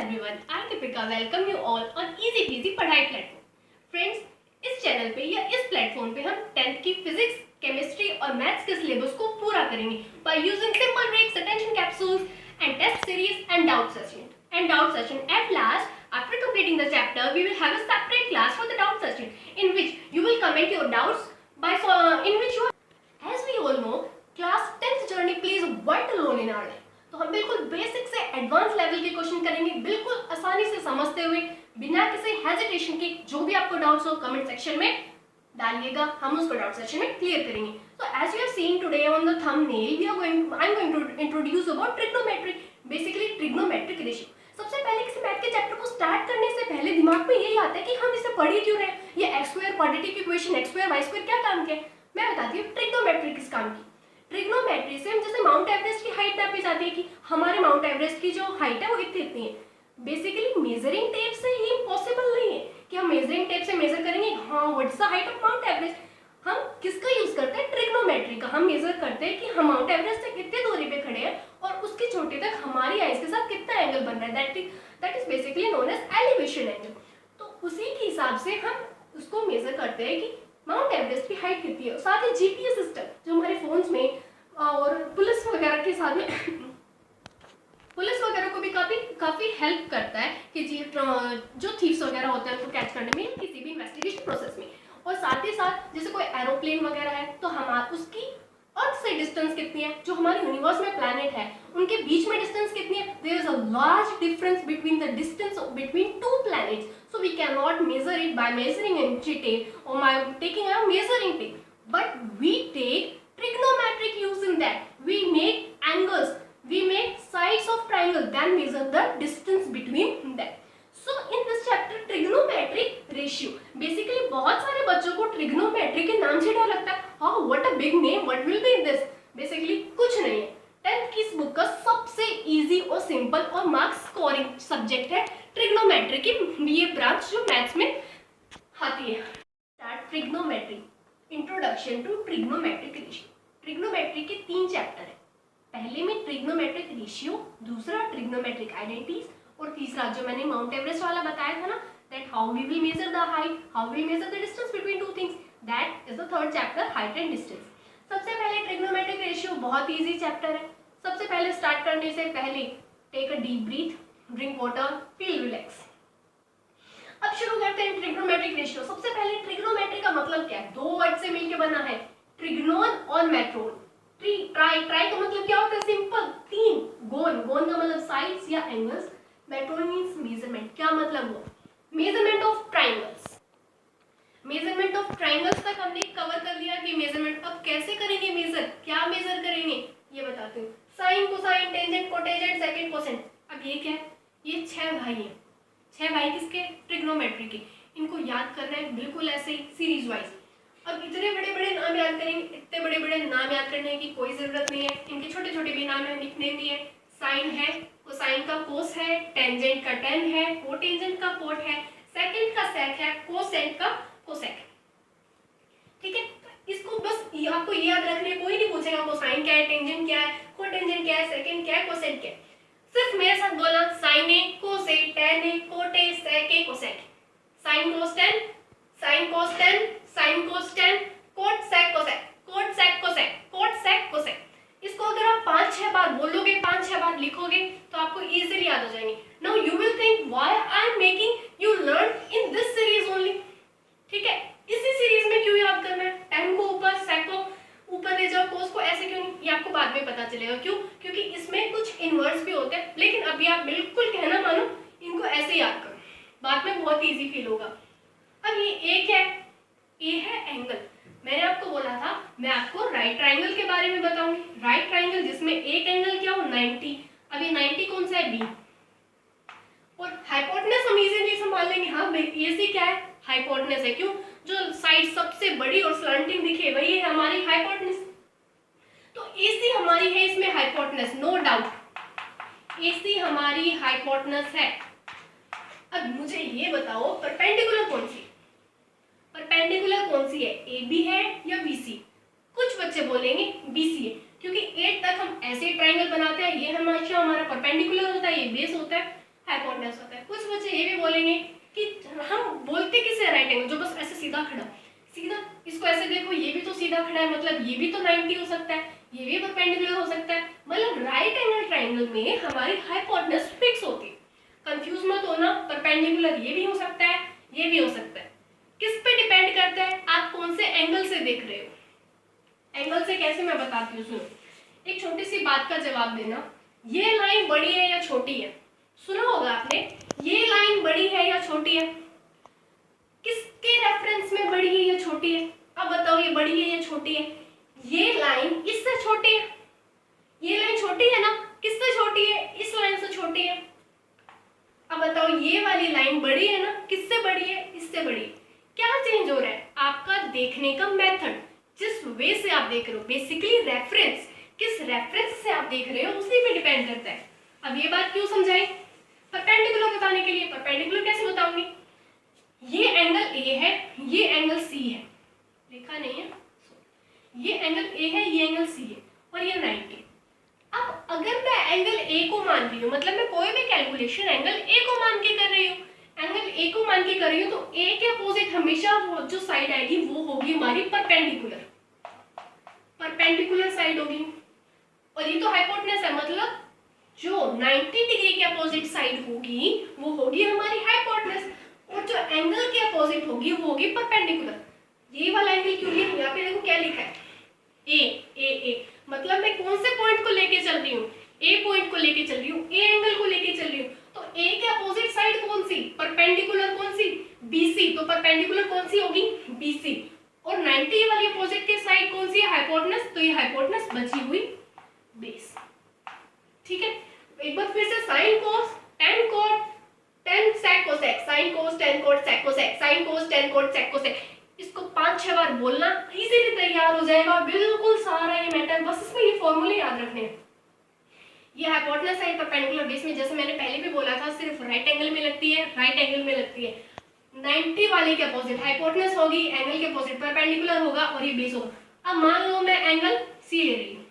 everyone, I Deepika welcome you all on Easy Peasy पढ़ाई platform. Friends, इस channel पे या इस प्लेटफॉर्म पे हम 10th की फिजिक्स, केमिस्ट्री और मैथ्स के सिलेबस को पूरा करेंगे by using simple tricks, attention capsules and test series and doubt session. At last, after completing the chapter, we will have a separate class for the doubt session in which you will comment your doubts as we all know, class 10th journey plays a vital role in our life. तो हम बिल्कुल basic से advance level के question करेंगे, बिल्कुल आसानी से समझते हुए, बिना किसी हेजिटेशन के। जो भी आपको डाउट्स हो कमेंट सेक्शन में डालिएगा, हम उसको डाउट सेक्शन में क्लियर करेंगे। So as you are seeing today on the thumbnail, I'm going to introduce about trigonometry, basically trigonometric ratio. सबसे पहले किसी मैथ के चैप्टर को स्टार्ट करने से पहले दिमाग में यही आता है कि हम इसे पढ़ क्यों रहे हैं, ये x square quadratic equation x square y square क्या काम के। मैं बताती हूँ ट्रिग्नोमेट्री किस काम की। ट्रिग्नोमेट्री से हम जैसे माउंट एवरेस्ट की हाइट नापी जाती है कि हमारे माउंट एवरेस्ट की जो हाइट है वो इतनी है। बेसिकली मेजरिंग टेप से ये इम्पॉसिबल नहीं है कि हम मेजरिंग टेप से मेजर करेंगे हाँ what is the height of mount Everest. हम किसका यूज करते हैं, ट्रिग्नोमेट्री का। हम मेजर करते हैं कि हम माउंट एवरेस्ट से कितने दूरी पे खड़े हैं और उसकी चोटी तक हमारी आइज के साथ कितना एंगल बन रहा है। That is basically known as elevation angle. तो उसी के हिसाब से हम उसको मेजर करते हैं कि माउंट एवरेस्ट की हाइट कितनी है। साथ ही जीपीएस सिस्टम जो हमारे फोन्स में और पुलिस वगैरह के साथ में पुलिस वगैरह को भी काफी हेल्प करता है कि जो थीव्स वगैरह होते हैं उनको कैच करने में किसी भी इन्वेस्टिगेशन प्रोसेस में। और साथ ही साथ जैसे कोई एरोप्लेन वगैरह है तो हम उसकी अर्थ से डिस्टेंस कितनी है, जो हमारे यूनिवर्स में प्लैनेट है उनके बीच में डिस्टेंस कितनी है। There is a large difference between the distance between two planets, so we can not measure it by measuring inch tape और by taking a measuring tape, but we take trigonometric use in that. We make angles, we make sides of triangle, then measure the distance between them. So in this chapter trigonometric ratio, basically बहुत सारे बच्चों को trigonometry के नाम से डर लगता है। हाँ, what a big name, what will be this? Basically कुछ नहीं है। 10th की इस बुक का सबसे इजी और सिंपल और मार्क्स स्कोरिंग सब्जेक्ट है ट्रिग्नोमेट्री की ये ब्रांच जो मैथ्स में आती है। Start trigonometry, introduction to trigonometric ratio. Trigonometry के 3 चैप्टर है। पहले में ट्रिग्नोमेट्रिक रेशियो, दूसरा ट्रिग्नोमेट्रिक आइडेंटिटीज और तीसरा जो मैंने माउंट एवरेस्ट वाला बताया था ना, that how we will measure the height, how we measure the distance between two things, that is the third chapter, height and distance. सबसे पहले ट्रिग्नोमेट्रिक रेशियो बहुत इजी चैप्टर है। सबसे पहले स्टार्ट करने से पहले take a deep breath, drink water, feel relax. अब शुरू करते हैं ट्रिग्नोमेट्रिक रेशियो। सबसे पहले ट्रिग्नोमेट्री का मतलब क्या है, 2 वर्ड से मिलकर बना है, ट्रिग्नोन और मेट्रोन। ट्राई का मतलब क्या होता है, सिंपल 3। गोन का मतलब साइड्स या एंगल्स। Matron means measurement. क्या मतलब हुआ, measurement of triangles. Measurement of triangles तक हमने कवर कर लिया कि मेजरमेंट। अब कैसे करेंगे मेजर, क्या मेजर करेंगे ये बताते हूँ। Sine, cosine, tangent, cotangent, secant, cosecant. अब ये क्या है, ये 6 भाई हैं। 6 भाई किसके, ट्रिग्नोमेट्री के। इनको याद करना है बिल्कुल ऐसे ही सीरीज वाइज। अब इतने बड़े बड़े नाम याद करेंगे, इतने बड़े बड़े नाम याद करने की कोई जरूरत नहीं है। इनके छोटे छोटे भी नाम है, निकनेम भी है। साइन है, कोसाइन का कोस है, टेंजेंट का टेन है, कोटेंजेंट का कोट है, सेकंड का सेक है, कोसेंट का कोसेक। ठीक है, इसको बस आपको याद रखने, कोई नहीं पूछेगा कोसाइन क्या है, टेंजेंट क्या है, कोटेंजेंट क्या है, सेकंड क्या है, कोसेंट क्या है। सिर्फ मेरे साथ बोला, साइन ए, कोसे, tan a, cot, sec A, cosec. Sine cos tan, sine cos tan, sine cos tan, cot sec cosec, cot sec cosec, cot sec cosec. इसको अगर आप 5-6 बार बोलोगे, 5-6 बार लिखोगे तो आपको इजीली याद हो जाएंगे। Now you will think why I am making you learn in this series only. ठीक है, इसी सीरीज में क्यों याद करना है, टेन को ऊपर, सेक को ऊपर ले जाओ, कोस को ऐसे क्यों नहीं, ये आपको बाद में पता चलेगा क्यों, क्योंकि इसमें कुछ इनवर्स भी होते हैं। लेकिन अभी आप बिल्कुल कहना मानो, इनको ऐसे याद करो, बाद में बहुत इजी फील होगा। अब ये एक है, ये है एंगल। मैंने आपको बोला था मैं आपको राइट ट्राइंगल के बारे में बताऊंगी। राइट ट्राइंगल जिसमें एक एंगल क्या हो, 90। अब ये 90 कौन सा है, बी। और हाइपोटेनस हम इजीली संभाल लेंगे। हाँ भाई, ये सी क्या है, हाइपोटेनस है। क्यों, जो साइड सबसे बड़ी और स्लैंटिंग दिखे वही है हमारी हाइपोटेनस। तो एसी हमारी है इसमें हाइपोटेनस, नो डाउट एसी हमारी हाइपोटेनस है। अब मुझे ये बताओ परपेंडिकुलर कौन सी, परपेंडिकुलर कौन सी है, ए बी है या बी सी। कुछ बच्चे बोलेंगे बी सी है, क्योंकि 8 तक हम ऐसे ट्राइंगल बनाते हैं, ये हमेशा हमारा परपेंडिकुलर होता है, ये बेस होता है। हाइपोटेनस होता है। कुछ बच्चे ये भी बोलेंगे कि हम बोलते किसे राइट एंगल, जो बस ऐसे सीधा खड़ा, सीधा इसको ऐसे देखो, ये भी तो सीधा खड़ा है, मतलब ये भी तो 90 हो सकता है, ये भी परपेंडिकुलर हो सकता है, मतलब राइट एंगल ट्राइंगल में हमारी हाइपोटेनस फिक्स होती है। कंफ्यूज मत होना, परपेंडिकुलर ये भी हो सकता है, ये भी हो सकता है। किस पे डिपेंड करता है, आप कौन से एंगल से देख रहे हो। एंगल से कैसे, मैं बताती हूँ, सुनो। एक छोटी सी बात का जवाब देना, ये लाइन बड़ी है या छोटी है। सुना होगा आपने, ये लाइन बड़ी है या छोटी है, किसके रेफरेंस में बड़ी है या छोटी है। अब बताओ ये बड़ी है या छोटी है। ये लाइन इससे छोटी है, ये लाइन छोटी है ना, किससे छोटी है, इस लाइन से छोटी है। अब बताओ ये वाली लाइन बड़ी है ना, किससे बड़ी है, इससे बड़ी। क्या चेंज हो रहा है, आपका देखने का मेथड, जिस वे से आप देख रहे हो, बेसिकली रेफरेंस, किस रेफरेंस से आप देख रहे हो उसी पे डिपेंड करता है। अब ये बात क्यों समझाई, परपेंडिकुलर बताने के लिए। परपेंडिकुलर कैसे बताऊंगी, ये एंगल ए है, ये एंगल सी है, लिखा नहीं है, ये एंगल ए है, ये एंगल सी है, और ये 90। अब अगर मैं एंगल ए को मान रही हूँ, मतलब मैं कोई भी कैलकुलेशन एंगल ए को मान के कर रही हूँ, एंगल ए को मान के कर रही हूँ, तो ए के अपोजिट हमेशा वो जो साइड आएगी वो होगी हमारी परपेंडिकुलर, परपेंडिकुलर साइड होगी। और ये तो हाइपोटेनस है, मतलब जो 90 डिग्री के अपोजिट साइड होगी वो होगी हमारी हाइपोटेनस, और जो एंगल के अपोजिट होगी वो होगी परपेंडिकुलर। ये वाला एंगल क्यों लिया, यहाँ पे देखो क्या लिखा है, ए ए ए, मतलब मैं कौन से पॉइंट को लेके चल रही हूँ, ए पॉइंट को लेके चल रही हूँ, ए एंगल को लेके चल रही हूँ। तो ए के अपोजिट साइड कौन सी, परपेंडिकुलर कौन सी, बीसी, तो परपेंडिकुलर कौन सी होगी, बीसी। और 90 वाली अपोजिट के साइड कौन सी है, हाइपोटेनस, तो ये हाइपोटेनस बची हुई बेस। ठीक है, एक बार फिर से sine cos tan cot tan sec cosec, sine cos tan cot sec cosec, sine cos tan cot sec cosec, इसको 5-6 बार बोलना, इजीली तैयार हो जाएगा बिल्कुल सारा ये मैटर। बस इसमें ये फॉर्मूले याद रखने हैं। ये हाइपोटेनस है परपेंडिकुलर बेस में, जैसे मैंने पहले भी बोला था, सिर्फ राइट एंगल में लगती है, राइट एंगल में लगती है। 90 वाले के अपोजिट हाइपोटेनस होगी, एंगल के अपोजिट परपेंडिकुलर होगा, और ये बेस होगा। अब मान लो मैं एंगल सी ले रही हूँ,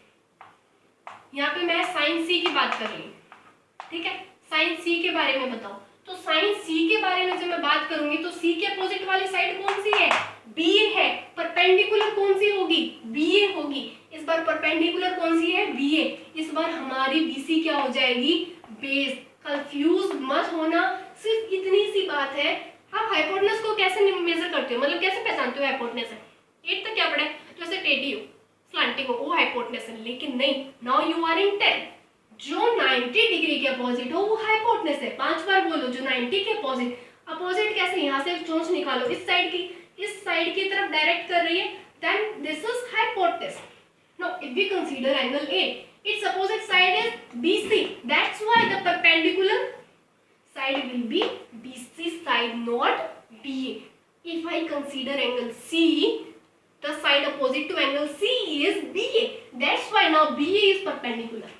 यहाँ पे मैं साइन सी की बात कर रही हूँ, ठीक है। साइन सी के बारे में बताओ, तो साइन सी के बारे में जब मैं बात करूंगी तो सी के अपोजिट वाली साइड कौन सी है, बी है। परपेंडिकुलर कौन सी होगी, बी ए होगी। इस बार परपेंडिकुलर कौन सी है, बी ए। इस बार हमारी बीसी क्या हो जाएगी, बेस। कंफ्यूज मत होना, सिर्फ इतनी सी बात है। आप हाइपोटेनस को कैसे मेजर करते हो, मतलब कैसे पहचानते हो हाइपोटेनस है। 8 तक क्या पढ़ा है, जैसे टेढ़ी हो, स्लैंटिंग हो, वो हाइपोटेनस है। लेकिन नहीं, नाउ यू आर इन 10, जो 90 डिग्री के अपोजिट हो वो हाइपोटेनस है। 5 बार बोलो, जो 90 के अपोजिट। अपोजिट कैसे, यहाँ से चोंच निकालो, इस साइड की, इस साइड की तरफ डायरेक्ट कर रही है, then this is hypotenuse. Now if we consider angle A, its opposite side is BC, that's why the perpendicular side will be BC side, not BA. If I consider angle C, the side opposite to angle C is BA, that's why now BA is perpendicular.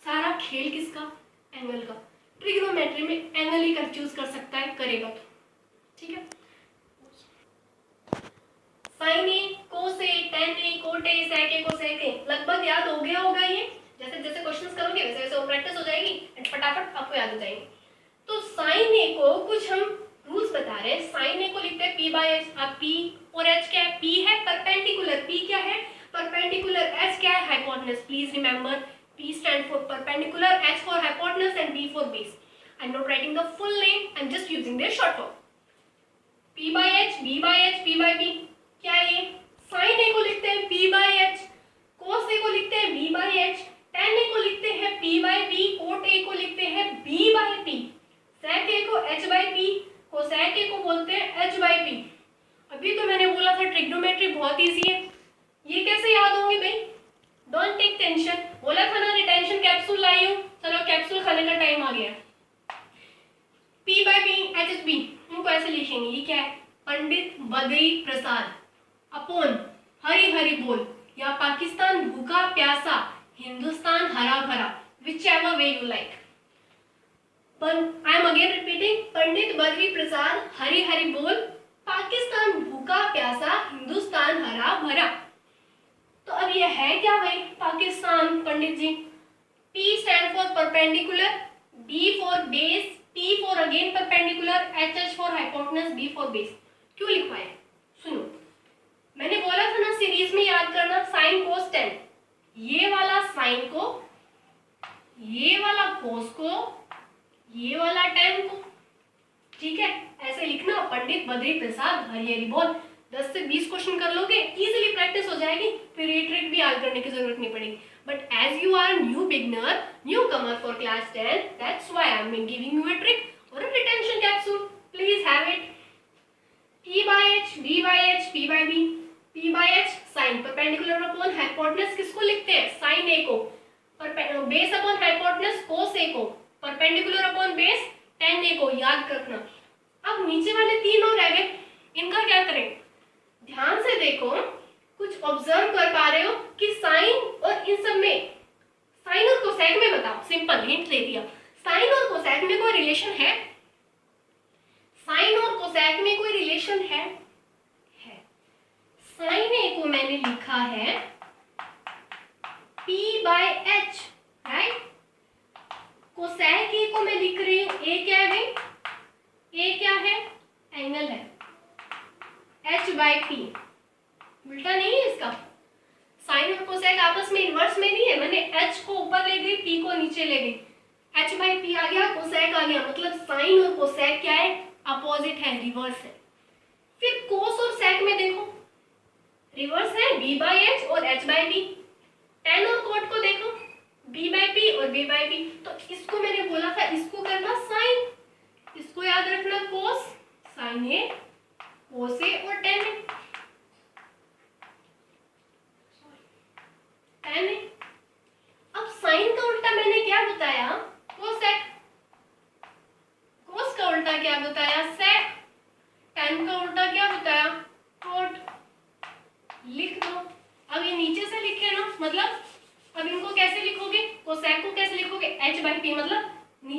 सारा खेल किसका, angle का। Trigonometry में angle ही choose कर सकता है, करेगा तो, ठीक है। Sine A, cos A, tan A, cot A, sec A, cosec A, लगभग याद हो गया होगा ये। जैसे जैसे क्वेश्चंस करोगे वैसे वैसे वो प्रैक्टिस हो जाएगी एंड फटाफट आपको याद हो जाएंगे। तो साइन ए को कुछ हम रूल्स बता रहे हैं। साइन ए को लिखते हैं p/h। अब p और h क्या है, p है परपेंडिकुलर, p क्या है परपेंडिकुलर, h क्या है hypotenuse. Please remember, p stand for perpendicular, h for hypotenuse and b for base. I'm not writing the full name, I'm just using their short form. p/h, b/h, p/b, क्या ये sin a को लिखते हैं p/h, cos a को लिखते हैं b/h, tan a को लिखते हैं p/b, cot a को लिखते हैं b/p, sec a को h/p, cosec a को बोलते हैं h/p। अभी तो मैंने बोला था ट्रिग्नोमेट्री बहुत इजी है, ये कैसे याद होंगे भाई, डोंट टेक टेंशन। बोला था ना रिटेंशन कैप्सूल लाई हूं, चलो कैप्सूल खाने का टाइम आ गया। p/b, hb, उनको ऐसे लिखेंगे, ये क्या है, पंडित बद्री प्रसाद अपॉन हरी हरी बोल, या पाकिस्तान भूखा प्यासा, हिंदुस्तान हरा भरा, whichever way you like. I am again repeating, Pandit Badri Prasad Hari Hari बोल, पाकिस्तान भूखा प्यासा, हिंदुस्तान हरा भरा। तो अब ये है क्या भाई पाकिस्तान, पंडित जी। P stand for perpendicular, B for base, पर HH for hypotenuse, B for base क्यों लिखवाया? सुनो, मैंने बोला था ना सीरीज में याद करना साइन कोस टेन, ये वाला साइन को, ये वाला कोस को, ये वाला टेन को, ठीक है, ऐसे लिखना। पंडित बद्री प्रसाद हरिहरी बोल 10 से 20 क्वेश्चन कर लोगे, इजीली प्रैक्टिस हो जाएगी, फिर ये ट्रिक भी याद करने की जरूरत नहीं पड़ेगी। But as you are new beginner, newcomer for class 10, that's why I am giving you a trick और a retention capsule, please have it. P by H, B by H, P by B, P by H sine perpendicular upon hypotenuse किसको लिखते हैं? Sine A को, base upon hypotenuse cos A को, perpendicular upon base tan A को, याद रखना। अब नीचे वाले तीन और रह गए, इनका क्या करें? ध्यान से देखो, कुछ ऑब्जर्व कर पा रहे हो कि साइन और इन सब में, साइन और कोसेक में बताओ, सिंपल हिंट दे दिया, साइन और कोसेक में कोई रिलेशन है? साइन और कोसेक में कोई रिलेशन है? है। साइन ए को मैंने लिखा है P by H, right? Cosec ए को मैं लिख रही हूं, ए क्या है भाई? ए क्या है? एंगल है, H by P, उल्टा नहीं है इसका। साइन और कोसेक आपस में इनवर्स में नहीं है, मैंने H को ऊपर ले गई, P को नीचे ले गई, H by P आ गया, कोसेक आ गया, मतलब साइन और कोसेक क्या है? अपोजिट है, रिवर्स है। फिर कोस और सेक में देखो, रिवर्स है, B by H और H by P। टेन और कोट को देखो, B by P और B by P। तो इसको मैंने बोला था, इसको करना साइन, इसको याद रखना कोस, साइन ए, कोस ए और टेन ए, टेन ए। अब साइन का उल्टा मैंने क्या बताया? कोसेक। कोस का उल्टा क्या बताया? सेक। टेन का उल्टा क्या बताया? कोट। लिख दो। अब ये नीचे से लिखे ना, मतलब अब इनको कैसे लिखोगे? कोसेक को कैसे लिखोगे? H by P, मतलब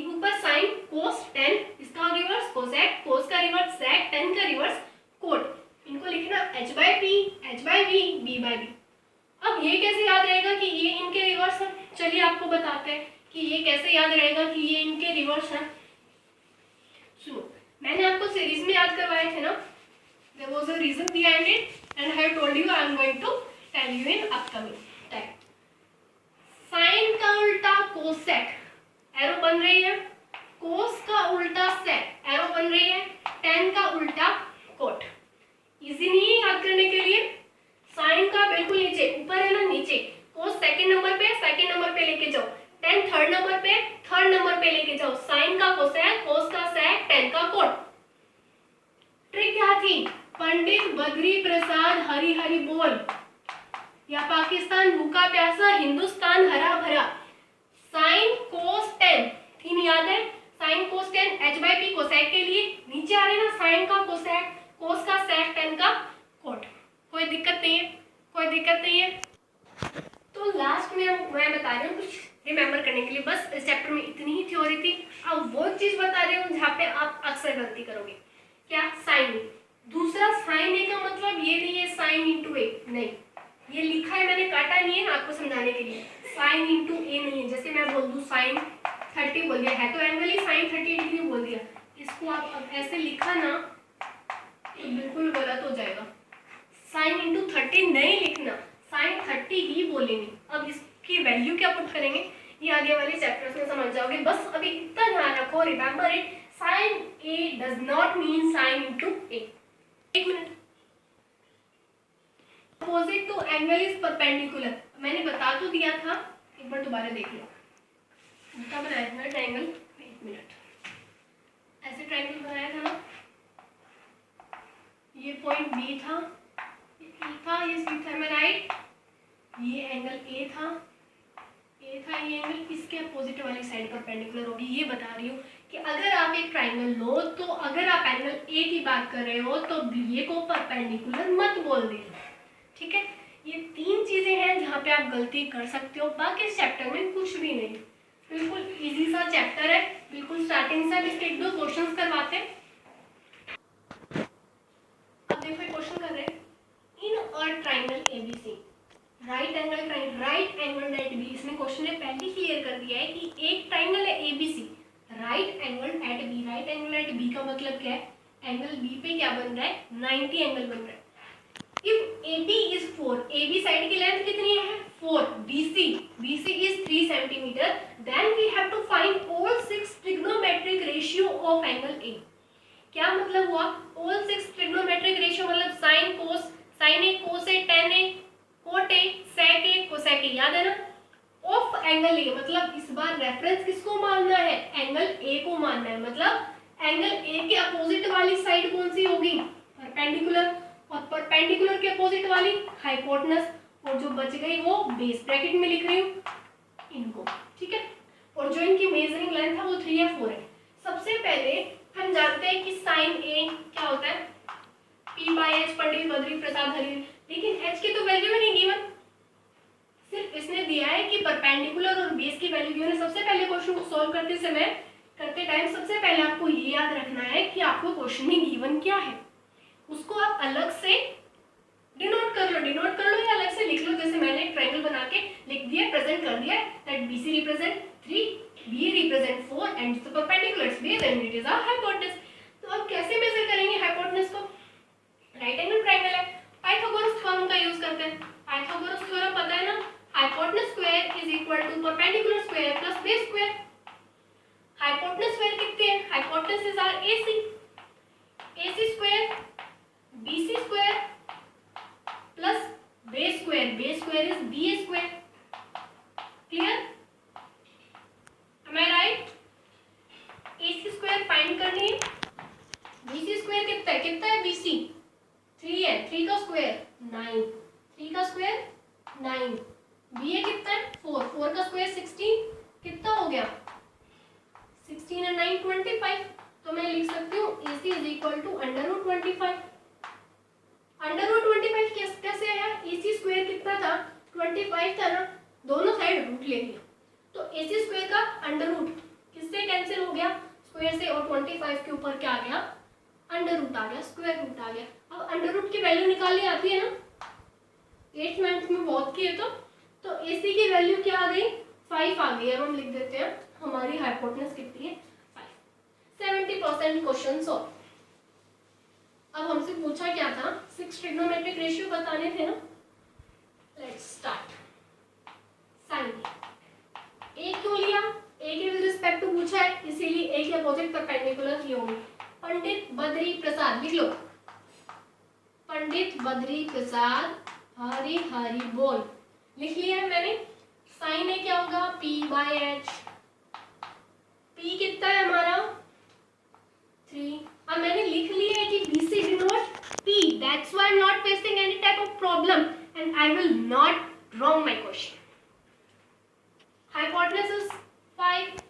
ऊपर साइन कोस टेन, इसका रिवर्स कोसेक, कोस का रिवर्स सेक, टेन का रिवर्स कोट। इनको लिखना H by P, H by V, B by B। अब ये कैसे याद रहेगा कि ये इनके रिवर्स है? चलिए आपको बताते हैं कि ये कैसे याद रहेगा कि ये इनके रिवर्स है। सुनो, मैंने आपको सीरीज में याद करवाए थे ना, there was a reason behind it and I have told you I am going to tell you in upcoming time। Sine का उल्टा कोसेक, एरो बन रही है, कोस का उल्टा सेक, एरो बन रही है, टेन का उल्टा कोट। इजी नहीं है याद करने के लिए? साइन का बिल्कुल नीचे, ऊपर है ना, नीचे, कोस सेकंड नंबर पे लेके जाओ, टेन थर्ड नंबर पे लेके जाओ, साइन का कोसेक, कोस का सेक, टेन का कोट। ट्रिक क्या थी? पंडित बद्री प्रसाद हरिहरि बोल, या पाकिस्तान भूखा प्यासा, हिंदुस्तान हरा भरा। साइन कोस टेन, तीन याद है? Sign cos ten, H by P cosec के लिए, नीचे आ रहे ना साइन का कोसेक, कोस का सेक, टेन का कोट। कोई दिक्कत नहीं है, कोई दिक्कत नहीं है। तो लास्ट में मैं बता रही हूँ कुछ रिमेम्बर करने के लिए, बस इस चैप्टर में इतनी ही थ्योरी थी। अब वो चीज बता रही हूँ जहाँ पे आप अक्सर गलती करोगे। क्या? साइन। दूसरा, साइन ए का मतलब ये नहीं है साइन इंटू ए, नहीं, ये लिखा है मैंने, काटा नहीं है आपको समझाने के लिए। साइन इंटू ए नहीं है, जैसे मैं बोल दूँ साइन 30 बोल दिया है तो एंगल ही साइन 30 डिग्री बोल दिया, इसको आप ऐसे लिखा ना तो बिल्कुल गलत हो जाएगा। साइन इंटू 30 नहीं लिखना, साइन 30 ही बोलेंगे। अब इसकी वैल्यू क्या पुट करेंगे ये आगे वाले चैप्टर्स में समझ जाओगे। बस अभी इतना ध्यान रखो, remember it, sine A does not mean sine into A. एक minute, opposite to angle is perpendicular, मैंने बता तो दिया था, एक बार दोबारा देख लो। उल्टा बनाया था ना ट्रायंगल, एक मिनट, ऐसे ट्रायंगल बनाया था ना, ये पॉइंट बी था, ये सी था, मैं राइट, ये एंगल ए था, ये एंगल इसके अपोजिट वाली साइड परपेंडिकुलर होगी। ये बता रही हूँ कि अगर आप एक ट्रायंगल लो तो अगर आप एंगल ए की बात कर रहे हो तो बी को परपेंडिकुलर मत बोल देना, ठीक है? ये तीन चीजें हैं जहाँ पे आप गलती कर सकते हो, बाकी इस चैप्टर में कुछ भी नहीं, बिल्कुल इजी सा चैप्टर है। बिल्कुल स्टार्टिंग से इसके एक दो क्वेश्चंस करवाते हैं। अब देखो ये क्वेश्चन कर रहे हैं, in a triangle ABC, right angle at B. इसमें क्वेश्चन ने पहले क्लियर कर दिया है कि एक ट्रायंगल है ABC, right angle at B, right angle at B का मतलब क्या है, एंगल बी पे क्या बन रहा है, 90 एंगल बन रहा है। If AB is 4, AB side की लेंथ कितनी है 4, BC is 3 centimeter, then we have to find all 6 trigonometric ratio of angle A। क्या मतलब हुआ, all 6 trigonometric ratio मतलब sin cos, sin A, cos A, tan A, cot A, sec A, cosec A, याद है ना। Of angle A मतलब इस बार reference किसको मानना है, एंगल A को मानना है, मतलब एंगल A के अपोजिट वाली साइड कौन सी होगी, परपेंडिकुलर, और परपेंडिकुलर के अपोजिट वाली हाइपोटेनस, और जो बच गई वो बेस, ब्रैकेट में लिख रही हूँ इनको, ठीक है। और जो इनकी मेजरिंग लेंथ है वो 3 या 4 है। सबसे पहले हम जानते हैं कि साइन ए क्या होता है, P/H, पंडित बद्री प्रसाद हरी, लेकिन H की तो वैल्यू ही नहीं गिवन, सिर्फ इसने दिया है कि परपेंडिकुलर और बेस की वैल्यू गिवन है। सबसे पहले क्वेश्चन को सॉल्व करते टाइम सबसे पहले आपको ये याद रखना है कि आपको क्वेश्चन में गिवन क्या है, उसको आप अलग से डिनोट कर लो या अलग से लिख लो। जैसे मैंने एक ट्रायंगल बना के लिख दिया, प्रेजेंट कर दिया that BC represent 3, B represent 4 and the perpendicular is base and it is our hypotenuse. तो अब कैसे मेजर करेंगे हाइपोटेनस को, राइट एंगल ट्रायंगल है, पाइथागोरस थ्योरम का यूज करते हैं। पाइथागोरस थ्योरम पता है ना, hypotenuse square is equal to perpendicular square plus base square. Hypotenuse square कितने हैं, hypotenuse is our AC square BC square plus base square is BA square. Clear, am I right? AC square find करनी है, BC square कितना है BC 3 है, 3 का square 9, 3 का square 9, BA कितना है 4, 4 का स्क्वायर 16, कितना हो गया 16 और 9 25। तो मैं लिख सकती हूँ AC इज इक्वल टू √25। √25 कैसे आया, AC स्क्वायर कितना था 25 था ना, दोनों साइड रूट ले लिया, तो AC स्क्वायर का अंडर रूट किससे कैंसिल हो गया, स्क्वायर से, और 25 के ऊपर क्या आ गया, अंडर रूट आ गया, स्क्वायर रूट आ गया। अब अंडर रूट की वैल्यू निकालनी आती है ना, 8th 9th में बहुत किए तो AC की वैल्यू क्या आ गई 5 आ गई। अब हम लिख देते हैं हमारी हाइपोटेनस कितनी है 5। 70% क्वेश्चन सॉल्व। अब हमसे पूछा क्या था, 6 ट्रिग्नोमेट्रिक रेशियो बताने थे ना, लेट्स स्टार्ट। साइन ए क्यों लिया, ए के विद रिस्पेक्ट टू पूछा है इसीलिए ए के अपोजिट परपेंडिकुलर ही होंगे। पंडित बद्री प्रसाद लिख लो, पंडित बद्री प्रसाद हरी हरी बोल, लिख लिया है मैंने। साइन ए क्या होगा P/H, P कितना है हमारा 3। अब मैंने लिख लिया है कि BC denotes P, that's why I'm not facing any type of problem and I will not wrong my question. Hypotenuse is 5,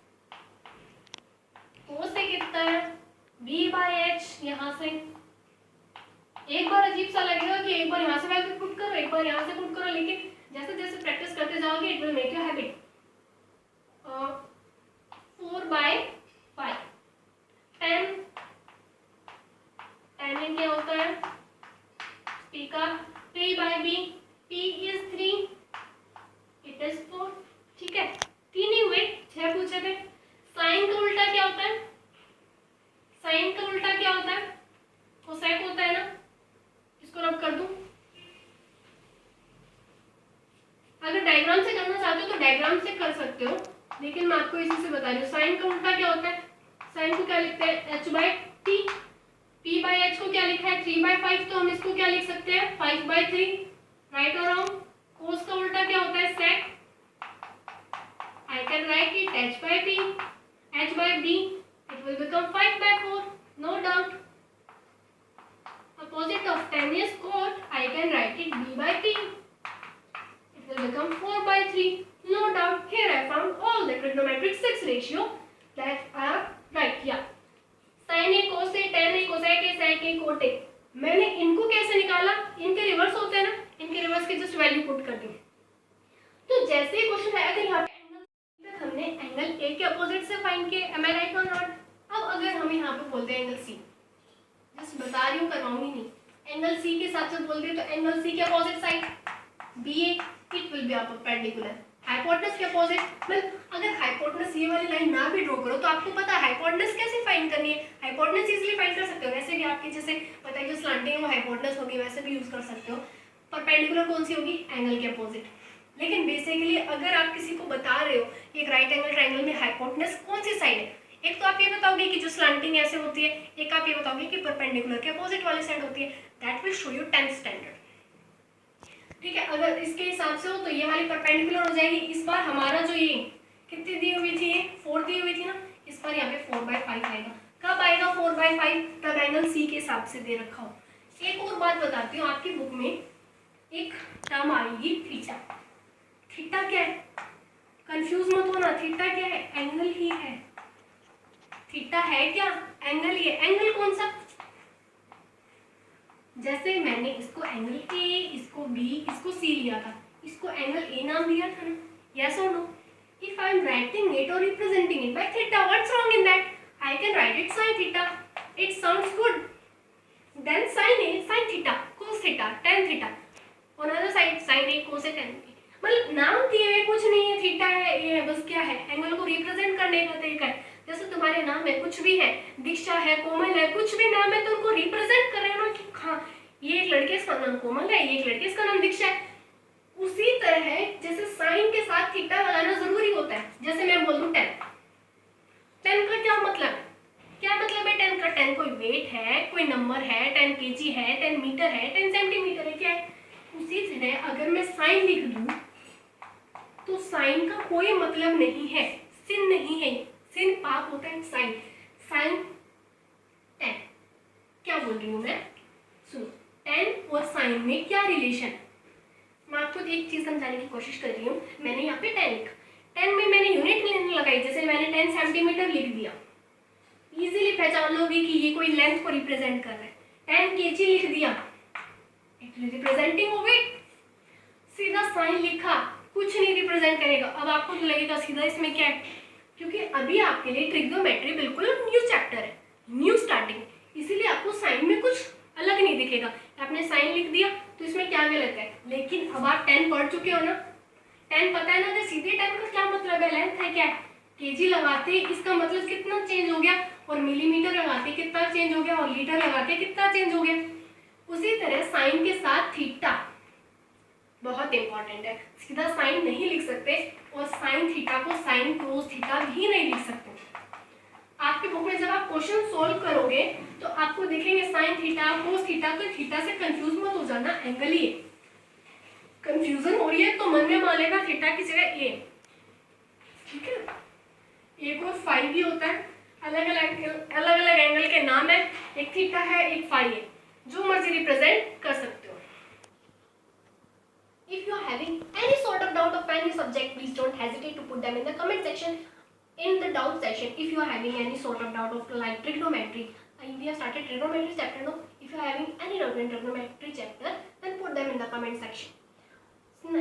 O से कितना है B/H, यहाँ से एक बार अजीब सा लगेगा कि एक बार यहाँ से वैल्यू पुट करो, एक बार यहाँ से पुट करो, लेकिन जैसे जैसे प्रैक्टिस करते जाओगे it will make you habit. 4/5 10 10 क्या होता है P का P/B, P is 3, it is 4, ठीक है। 3 ही हुए, 6 पूछे थे। साइन का उल्टा क्या होता है, साइन का उल्टा क्या होता है कोसेक होता है ना, इसको रब कर दूं। अगर डायग्राम से करना चाहते हो तो डायग्राम से कर सकते हो, लेकिन मैं आपको इसी से बता रही हूँ। साइन का उल्टा क्या होता है, साइन को क्या लिखते हैं H/T, P/H को क्या लिखा है 3/5, तो हम इसको क्या लिख सकते हैं 5/3, राइट और रॉन्ग। कोस का उल्टा क्या होता है सेक, I can write it H/P, H/B, it will become 5/4, no doubt. Opposite of tan is cot, I can write it B/P, it will become 4/3, no doubt. Here I found all the trigonometric 6 ratio that are right. Yeah, sin A, cos A, tan A, cosec A, sec A, cot A। मैंने इनको कैसे निकाला, इनके reverse होते हैं ना, इनके reverse की जस्ट वैल्यू पुट कर दी। तो जैसे ही क्वेश्चन आया, अगर यहाँ पे एंगल हमने एंगल ए के अपोजिट से फाइंड किए, am I right or not? अब अगर हम यहाँ पे बोलते हैं एंगल सी, जस्ट बता रही हूँ करवाऊंगी नहीं, एंगल सी के साथ साथ बोलते हैं तो एंगल सी के opposite side BA, it will be a perpendicular. Hypotenuse के अपोजिट, मतलब अगर हाइपोटेनस ये वाली लाइन ना भी ड्रॉ करो तो आपको पता है हाइपोटेनस कैसे फाइंड फाइंड करनी है, हाइपोटेनस इजीली फाइंड कर सकते हो। वैसे भी आपके जैसे पता है जो स्लांटिंग है वो हाइपोटेनस होगी, वैसे भी यूज कर सकते हो। परपेंडिकुलर कौन सी होगी, एंगल के अपोजिट। लेकिन बेसिकली अगर आप किसी को बता रहे हो कि एक राइट एंगल ट्रायंगल में हाइपोटेनस कौन सी साइड है, एक तो आप ये बताओगे कि जो स्लांटिंग ऐसे होती है, एक आप ये बताओगे कि परपेंडिकुलर के अपोजिट वाली साइड होती है। That will show you 10th standard. ठीक है, अगर इसके हिसाब से हो तो ये वाली परपेंडिकुलर हो जाएगी। इस बार हमारा जो ये कितनी दी हुई थी, ये 4 दी हुई थी ना, इस बार यहाँ पे 4/5 आएगा। कब आएगा 4/5, तब एंगल सी के हिसाब से दे रखा हो। एक और बात बताती हूँ, आपकी बुक में एक टर्म आएगी थीटा। थीटा क्या है, कंफ्यूज मत होना, थीटा क्या है, एंगल ही है। थीटा है क्या, एंगल ही है। एंगल कौन सा, जैसे मैंने इसको एंगल ए, इसको बी, इसको सी लिया था, इसको एंगल ए नाम दिया था ना, यस और no. If I am writing it or representing it by theta, what's wrong in that? I can write it sin theta. It sounds good. Then sin A, sin theta, cos theta, tan theta. On other side, sin A, cos A, tan A. मतलब नाम दिए हुए कुछ नहीं है, theta है, ये है, बस क्या है, एंगल को रिप्रेजेंट करने का तरीका है। जैसे तुम्हारे नाम में कुछ भी है, दिशा है, कोमल है, कुछ भी नाम है तो उनको रिप्रेजेंट कर रहे हो ना कि हाँ ये एक लड़के का नाम कोमल है, ये एक लड़के का नाम दीक्षा है। उसी तरह है जैसे साइन के साथ थीटा लगाना जरूरी होता है। जैसे मैं बोल दूं 10, 10 का क्या मतलब है, क्या मतलब है 10 का, 10 कोई वेट है, कोई नंबर है, 10 kg है, 10 मीटर है, 10 सेंटीमीटर है, क्या है। उसी तरह अगर मैं साइन लिख दूं तो साइन का कोई मतलब नहीं है, सिन नहीं है, सिन पाप होता है, साइन, साइन 10। क्या बोल रही हूँ मैं, सुनो, 10 और साइन में क्या रिलेशन। मैं आपको एक चीज समझाने की कोशिश कर रही हूँ। मैंने यहाँ पे 10 लिखा, 10 में मैंने यूनिट लगाई, जैसे मैंने 10 सेंटीमीटर लिख दिया, इजीली पहचान लोगे कि ये कोई लेंथ को रिप्रेजेंट कर रहा है। 10 kg लिख दिया, रिप्रेजेंटिंग ऑफ वेट। सीधा साइन लिखा, कुछ नहीं रिप्रेजेंट करेगा। अब आपको तो लगेगा सीधा इसमें क्या है, क्योंकि अभी आपके लिए ट्रिग्नोमेट्री बिल्कुल न्यू चैप्टर है, न्यू स्टार्टिंग, इसीलिए आपको साइन में कुछ अलग नहीं दिखेगा। आपने साइन लिख दिया तो इसमें क्या गलत है, लेकिन अब आप 10 पढ़ चुके हो ना, 10 पता है ना, तो सीधे 10 का क्या मतलब है, लेंथ है, क्या है, केजी लगाते इसका मतलब कितना चेंज हो गया, और मिलीमीटर लगाते कितना चेंज हो गया, और लीटर लगाते कितना चेंज हो गया। उसी तरह साइन के साथ थीटा बहुत इंपॉर्टेंट है, सीधा साइन नहीं लिख सकते, और साइन थीटा को साइन कोस थीटा भी नहीं लिख सकते। आपके बुक में जब आप क्वेश्चन सॉल्व करोगे तो आपको दिखेंगे साइन थीटा, कोस थीटा, तो थीटा से कंफ्यूज मत हो जाना, एंगल ही है। कंफ्यूजन हो रही है तो मन में मान लेगा थीटा की जगह ए, ठीक है। एक और फाई भी होता है, अलग अलग एंगल के नाम है, एक थीटा है, एक फाई है, जो मर्जी रिप्रेजेंट कर सकते हो। If you are having any sort of doubt of any subject, please don't hesitate to put them in the comment section. In the doubt section, if you are having any sort of doubt of like trigonometry, we have started trigonometry chapter now. If you are having any doubt in trigonometry chapter, then put them in the comment section.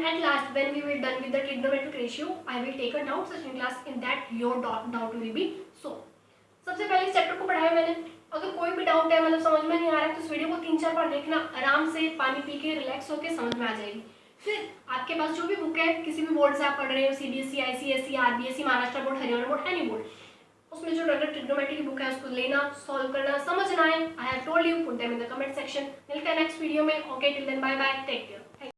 At last, when we will done with the trigonometric ratio, I will take a doubt section class. In that, your doubt will be solved. सबसे पहले इस chapter को पढ़ाया मैंने। अगर कोई भी doubt है, मतलब समझ में नहीं आ रहा है, तो इस वीडियो को 3-4 बार देखना, आराम से पानी पी के रिलैक्स होकर समझ में आ जाएगी। फिर आपके पास जो भी बुक है, किसी भी बोर्ड से आप पढ़ रहे हो, CBSE, ICSE, RBSE, Maharashtra board, Haryana board, any board, उसमें जो अगर ट्रिग्नोमेट्री की बुक है उसको लेना, सॉल्व करना, समझना है। I have told you, put them in the comment section. मिलते हैं नेक्स्ट वीडियो में। Okay, till then bye bye, take care.